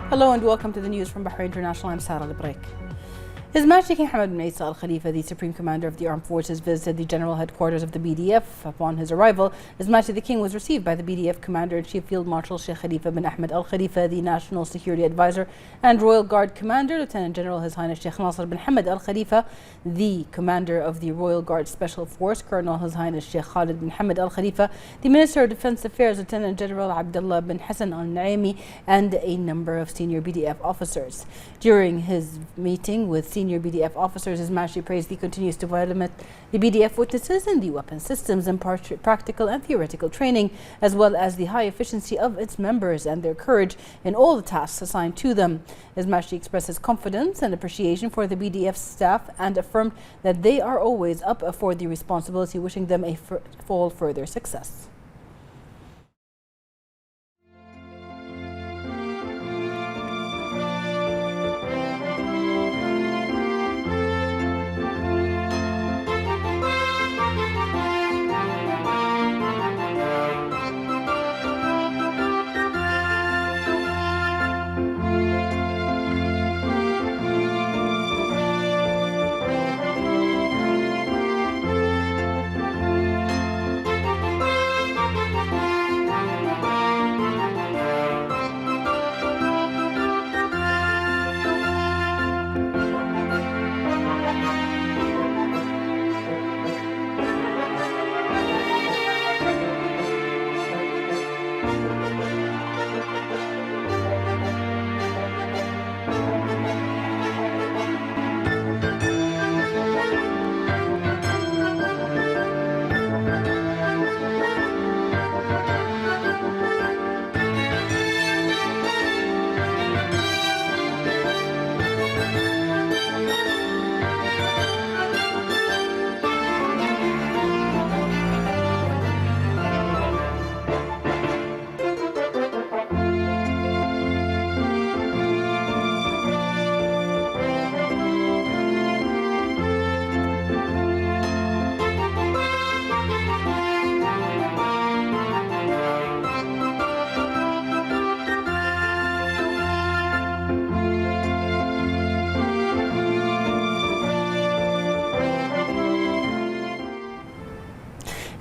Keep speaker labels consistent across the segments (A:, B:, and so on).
A: Hello and welcome to the news from Bahrain International. I'm Sarah Lebreik. His Majesty King Hamad bin Isa Al Khalifa, the Supreme Commander of the Armed Forces, visited the General Headquarters of the BDF. Upon his arrival, His Majesty the King was received by the BDF Commander-in-Chief Field Marshal Sheikh Khalifa bin Ahmed Al Khalifa, the National Security Advisor and Royal Guard Commander, Lieutenant General His Highness Sheikh Nasser bin Hamad Al Khalifa, the Commander of the Royal Guard Special Force, Colonel His Highness Sheikh Khalid bin Hamad Al Khalifa, the Minister of Defence Affairs, Lieutenant General Abdullah bin Hassan Al Naimi, and a number of senior BDF officers. During his meeting with senior BDF officers, His Majesty praised the continuous development the BDF witnesses in the weapon systems and practical and theoretical training, as well as the high efficiency of its members and their courage in all the tasks assigned to them. His Majesty expressed his confidence and appreciation for the BDF staff and affirmed that they are always up for the responsibility, wishing them a full further success.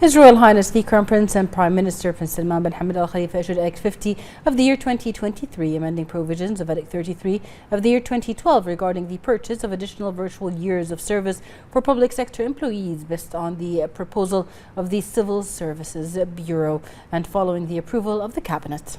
A: His Royal Highness the Crown Prince and Prime Minister Prince Salman bin Hamad Al Khalifa issued Edict 50 of the year 2023, amending provisions of Edict 33 of the year 2012 regarding the purchase of additional virtual years of service for public sector employees based on the proposal of the Civil Services Bureau and following the approval of the Cabinet.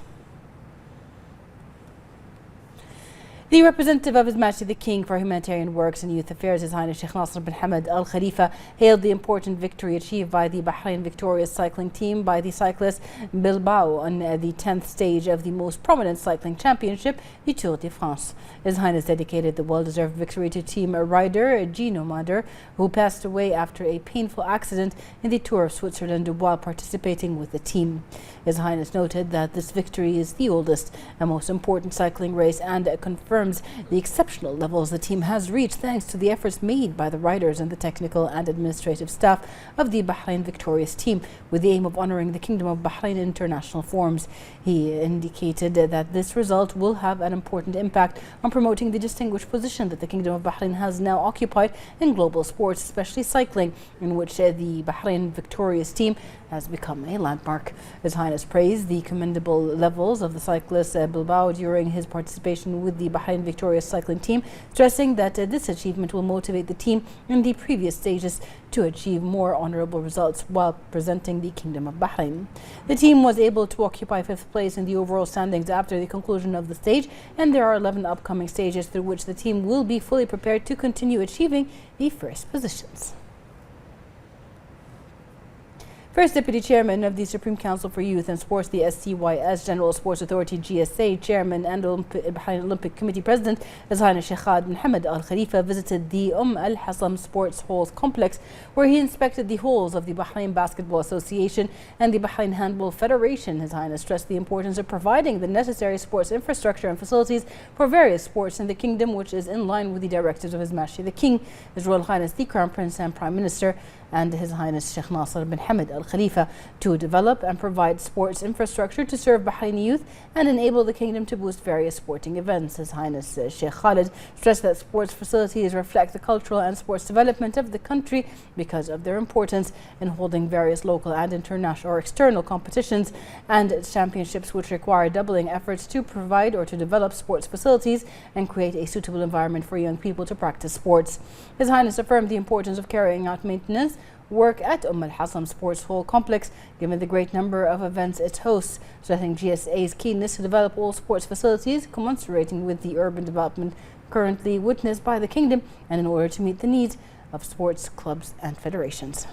A: The representative of His Majesty the King for Humanitarian Works and Youth Affairs, His Highness Sheikh Nasser bin Hamad Al Khalifa, hailed the important victory achieved by the Bahrain victorious cycling team by the cyclist Bilbao on the 10th stage of the most prominent cycling championship, the Tour de France. His Highness dedicated the well-deserved victory to team rider Gino Mader, who passed away after a painful accident in the Tour of Switzerland while participating with the team. His Highness noted that this victory is the oldest and most important cycling race and confirms the exceptional levels the team has reached thanks to the efforts made by the riders and the technical and administrative staff of the Bahrain victorious team with the aim of honoring the Kingdom of Bahrain in international forums. He indicated that this result will have an important impact on promoting the distinguished position that the Kingdom of Bahrain has now occupied in global sports, especially cycling, in which the Bahrain victorious team has become a landmark. His Highness praised the commendable levels of the cyclist Bilbao during his participation with the Bahrain victorious cycling team, stressing that this achievement will motivate the team in the previous stages to achieve more honourable results while presenting the Kingdom of Bahrain. The team was able to occupy 5th place in the overall standings after the conclusion of the stage, and there are 11 upcoming stages through which the team will be fully prepared to continue achieving the first positions. First Deputy Chairman of the Supreme Council for Youth and Sports, the SCYS General Sports Authority GSA Chairman and Bahrain Olympic Committee President, His Highness Sheikh Khalid bin Hamad Al Khalifa, visited the Al Hassam Sports Halls Complex, where he inspected the halls of the Bahrain Basketball Association and the Bahrain Handball Federation. His Highness stressed the importance of providing the necessary sports infrastructure and facilities for various sports in the kingdom, which is in line with the directives of His Majesty the King, His Royal Highness the Crown Prince and Prime Minister, and His Highness Sheikh Nasser bin Hamad Al Khalifa to develop and provide sports infrastructure to serve Bahraini youth and enable the kingdom to boost various sporting events. His Highness Sheikh Khalid stressed that sports facilities reflect the cultural and sports development of the country because of their importance in holding various local and international or external competitions and championships, which require doubling efforts to provide or to develop sports facilities and create a suitable environment for young people to practice sports. His Highness affirmed the importance of carrying out maintenance work at Al-Hassam Sports Hall complex, given the great number of events it hosts, stressing GSA's keenness to develop all sports facilities commensurating with the urban development currently witnessed by the kingdom and in order to meet the needs of sports clubs and federations.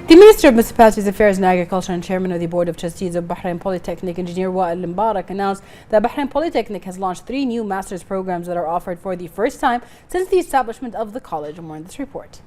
A: The Minister of Municipalities Affairs and Agriculture and Chairman of the Board of Trustees of Bahrain Polytechnic, Engineer Wael Mbarak, announced that Bahrain Polytechnic has launched 3 new master's programs that are offered for the first time since the establishment of the college. More in this report.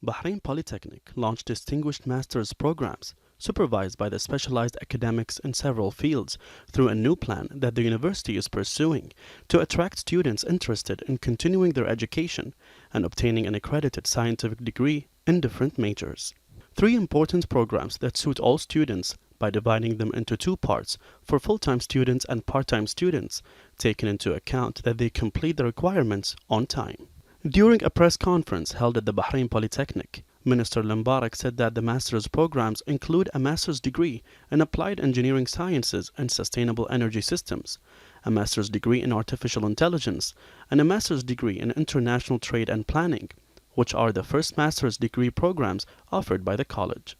B: Bahrain Polytechnic launched distinguished master's programs supervised by the specialized academics in several fields through a new plan that the university is pursuing to attract students interested in continuing their education and obtaining an accredited scientific degree in different majors. 3 important programs that suit all students by dividing them into 2 parts for full-time students and part-time students, taking into account that they complete the requirements on time. During a press conference held at the Bahrain Polytechnic, Minister Mbarak said that the master's programs include a master's degree in applied engineering sciences and sustainable energy systems, a master's degree in artificial intelligence, and a master's degree in international trade and planning, which are the first master's degree programs offered by the college.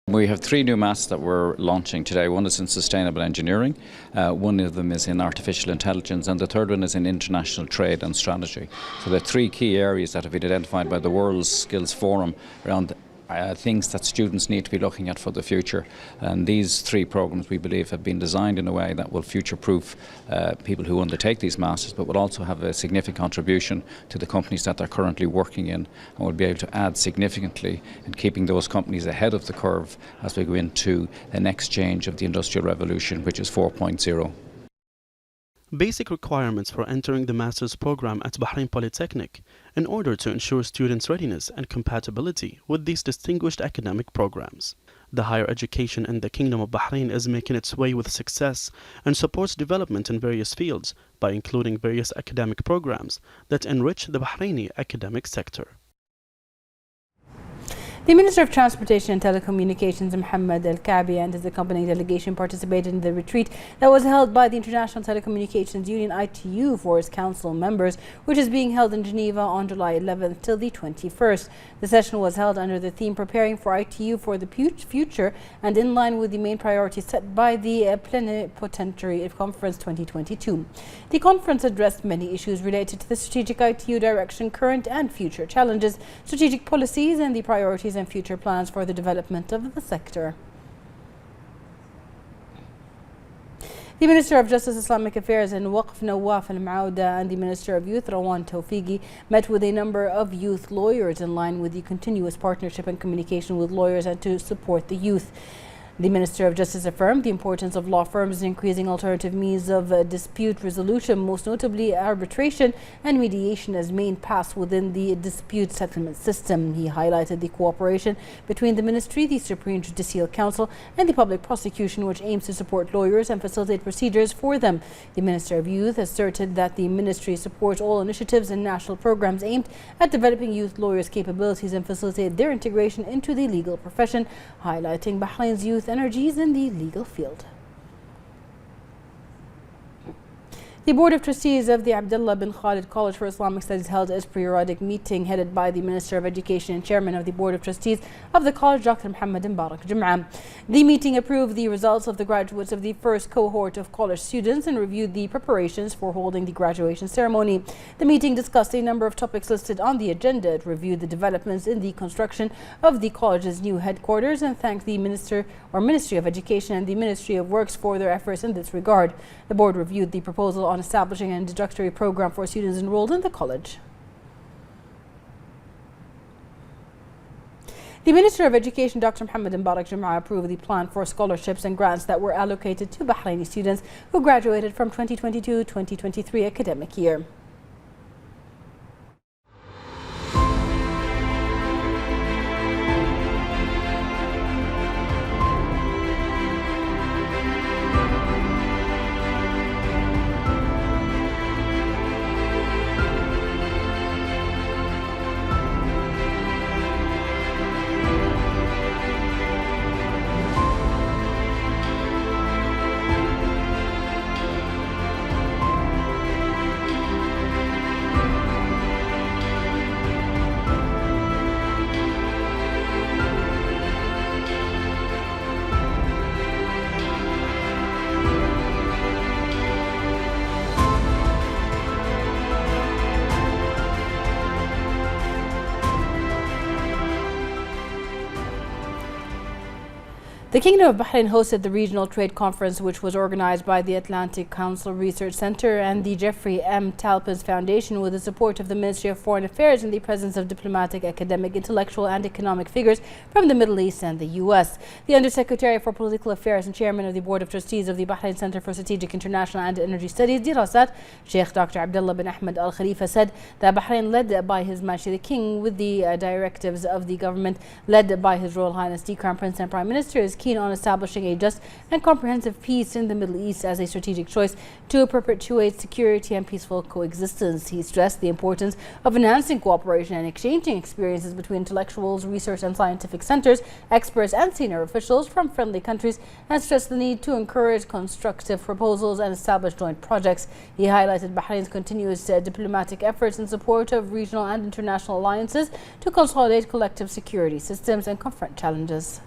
C: We have 3 new masters that we're launching today. One is in sustainable engineering, one of them is in artificial intelligence, and the third one is in international trade and strategy. So the 3 key areas that have been identified by the World Skills Forum around things that students need to be looking at for the future. And these 3 programs, we believe, have been designed in a way that will future-proof people who undertake these masters, but will also have a significant contribution to the companies that they're currently working in, and will be able to add significantly in keeping those companies ahead of the curve as we go into the next change of the Industrial Revolution, which is 4.0.
B: Basic requirements for entering the master's program at Bahrain Polytechnic in order to ensure students' readiness and compatibility with these distinguished academic programs. The higher education in the Kingdom of Bahrain is making its way with success and supports development in various fields by including various academic programs that enrich the Bahraini academic sector.
A: The Minister of Transportation and Telecommunications, Mohammed Al-Kaabi, and his accompanying delegation participated in the retreat that was held by the International Telecommunications Union ITU for its council members, which is being held in Geneva on July 11th till the 21st. The session was held under the theme Preparing for ITU for the Future and in line with the main priorities set by the Plenipotentiary Conference 2022. The conference addressed many issues related to the strategic ITU direction, current and future challenges, strategic policies and the priorities and future plans for the development of the sector. The Minister of Justice, Islamic Affairs and Waqf, Nawaf Al-Maouda, and the Minister of Youth, Rawan Tawfiqi, met with a number of youth lawyers in line with the continuous partnership and communication with lawyers and to support the youth. The Minister of Justice affirmed the importance of law firms in increasing alternative means of dispute resolution, most notably arbitration and mediation as main paths within the dispute settlement system. He highlighted the cooperation between the Ministry, the Supreme Judicial Council and the Public Prosecution, which aims to support lawyers and facilitate procedures for them. The Minister of Youth asserted that the Ministry supports all initiatives and national programs aimed at developing youth lawyers' capabilities and facilitate their integration into the legal profession, highlighting Bahrain's youth energies in the legal field. The Board of Trustees of the Abdullah bin Khalid College for Islamic Studies held its periodic meeting headed by the Minister of Education and Chairman of the Board of Trustees of the College, Dr. Muhammad Mbarak Jum'ah. The meeting approved the results of the graduates of the first cohort of college students and reviewed the preparations for holding the graduation ceremony. The meeting discussed a number of topics listed on the agenda. It reviewed the developments in the construction of the college's new headquarters and thanked the Ministry of Education and the Ministry of Works for their efforts in this regard. The board reviewed the proposal on establishing an introductory program for students enrolled in the college. The Minister of Education, Dr. Muhammad Mbarak Jum'ah, approved the plan for scholarships and grants that were allocated to Bahraini students who graduated from 2022-2023 academic year. The Kingdom of Bahrain hosted the Regional Trade Conference, which was organized by the Atlantic Council Research Center and the Jeffrey M. Talpins Foundation with the support of the Ministry of Foreign Affairs and the presence of diplomatic, academic, intellectual and economic figures from the Middle East and the U.S. The Undersecretary for Political Affairs and Chairman of the Board of Trustees of the Bahrain Center for Strategic International and Energy Studies, Dirasat, Sheikh Dr. Abdullah bin Ahmed Al Khalifa, said that Bahrain, led by His Majesty the King with the directives of the government, led by His Royal Highness the Crown Prince and Prime Minister, is keen on establishing a just and comprehensive peace in the Middle East as a strategic choice to perpetuate security and peaceful coexistence. He stressed the importance of enhancing cooperation and exchanging experiences between intellectuals, research and scientific centers, experts and senior officials from friendly countries, and stressed the need to encourage constructive proposals and establish joint projects. He highlighted Bahrain's continuous diplomatic efforts in support of regional and international alliances to consolidate collective security systems and confront challenges.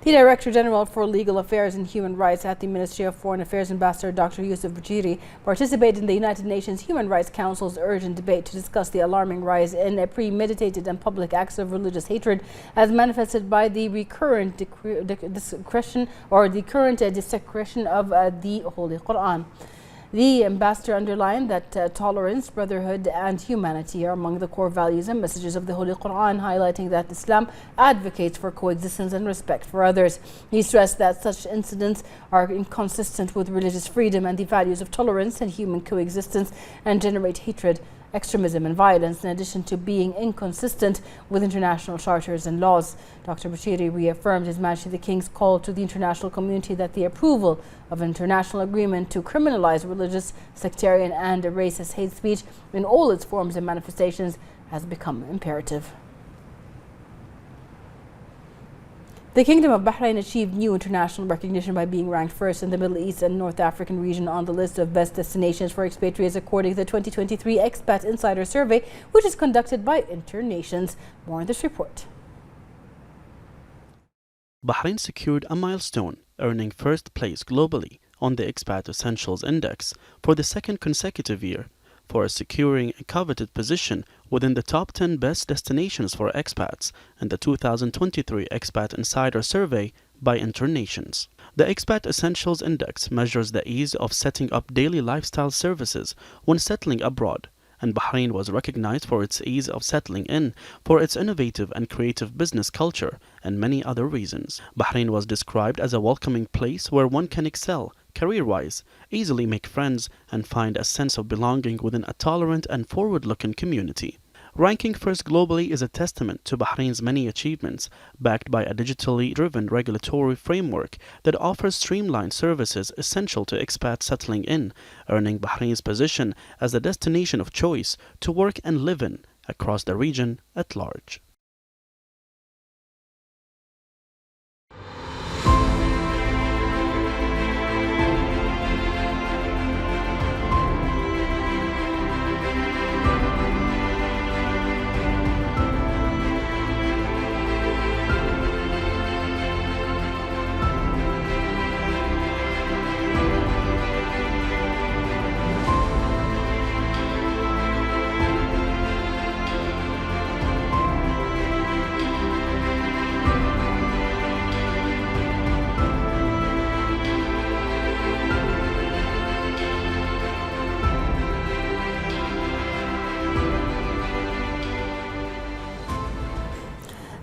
A: The Director General for Legal Affairs and Human Rights at the Ministry of Foreign Affairs, Ambassador Dr. Yusuf Bujiri, participated in the United Nations Human Rights Council's urgent debate to discuss the alarming rise in premeditated and public acts of religious hatred as manifested by the recurrent desecration of the Holy Quran. The ambassador underlined that tolerance, brotherhood and humanity are among the core values and messages of the Holy Quran, highlighting that Islam advocates for coexistence and respect for others. He stressed that such incidents are inconsistent with religious freedom and the values of tolerance and human coexistence and generate hatred, extremism and violence, in addition to being inconsistent with international charters and laws. Dr. Bashiri reaffirmed His Majesty the King's call to the international community that the approval of an international agreement to criminalize religious, sectarian and racist hate speech in all its forms and manifestations has become imperative. The Kingdom of Bahrain achieved new international recognition by being ranked first in the Middle East and North African region on the list of best destinations for expatriates according to the 2023 Expat Insider Survey, which is conducted by Internations. More in this report.
B: Bahrain secured a milestone, earning first place globally on the Expat Essentials Index for the second consecutive year, for securing a coveted position within the top 10 best destinations for expats in the 2023 Expat Insider Survey by Internations. The Expat Essentials Index measures the ease of setting up daily lifestyle services when settling abroad, and Bahrain was recognized for its ease of settling in, for its innovative and creative business culture, and many other reasons. Bahrain was described as a welcoming place where one can excel career-wise, easily make friends, and find a sense of belonging within a tolerant and forward-looking community. Ranking first globally is a testament to Bahrain's many achievements, backed by a digitally driven regulatory framework that offers streamlined services essential to expats settling in, earning Bahrain's position as the destination of choice to work and live in across the region at large.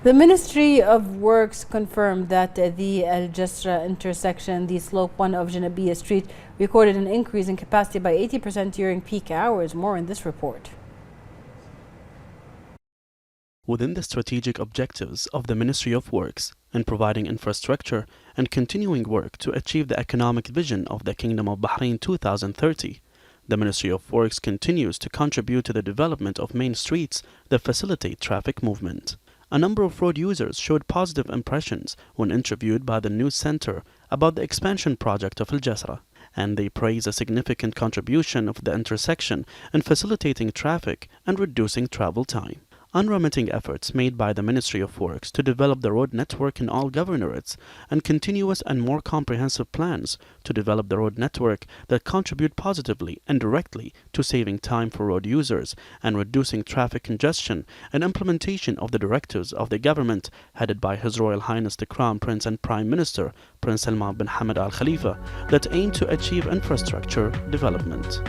A: The Ministry of Works confirmed that the Al Jasra intersection, the slope 1 of Janabiyya Street, recorded an increase in capacity by 80% during peak hours. More in this report.
B: Within the strategic objectives of the Ministry of Works in providing infrastructure and continuing work to achieve the economic vision of the Kingdom of Bahrain 2030, the Ministry of Works continues to contribute to the development of main streets that facilitate traffic movement. A number of road users showed positive impressions when interviewed by the news center about the expansion project of Al Jasra, and they praise a significant contribution of the intersection in facilitating traffic and reducing travel time. Unremitting efforts made by the Ministry of Works to develop the road network in all governorates, and continuous and more comprehensive plans to develop the road network that contribute positively and directly to saving time for road users and reducing traffic congestion, and implementation of the directives of the government headed by His Royal Highness the Crown Prince and Prime Minister Prince Salman bin Hamad Al Khalifa that aim to achieve infrastructure development.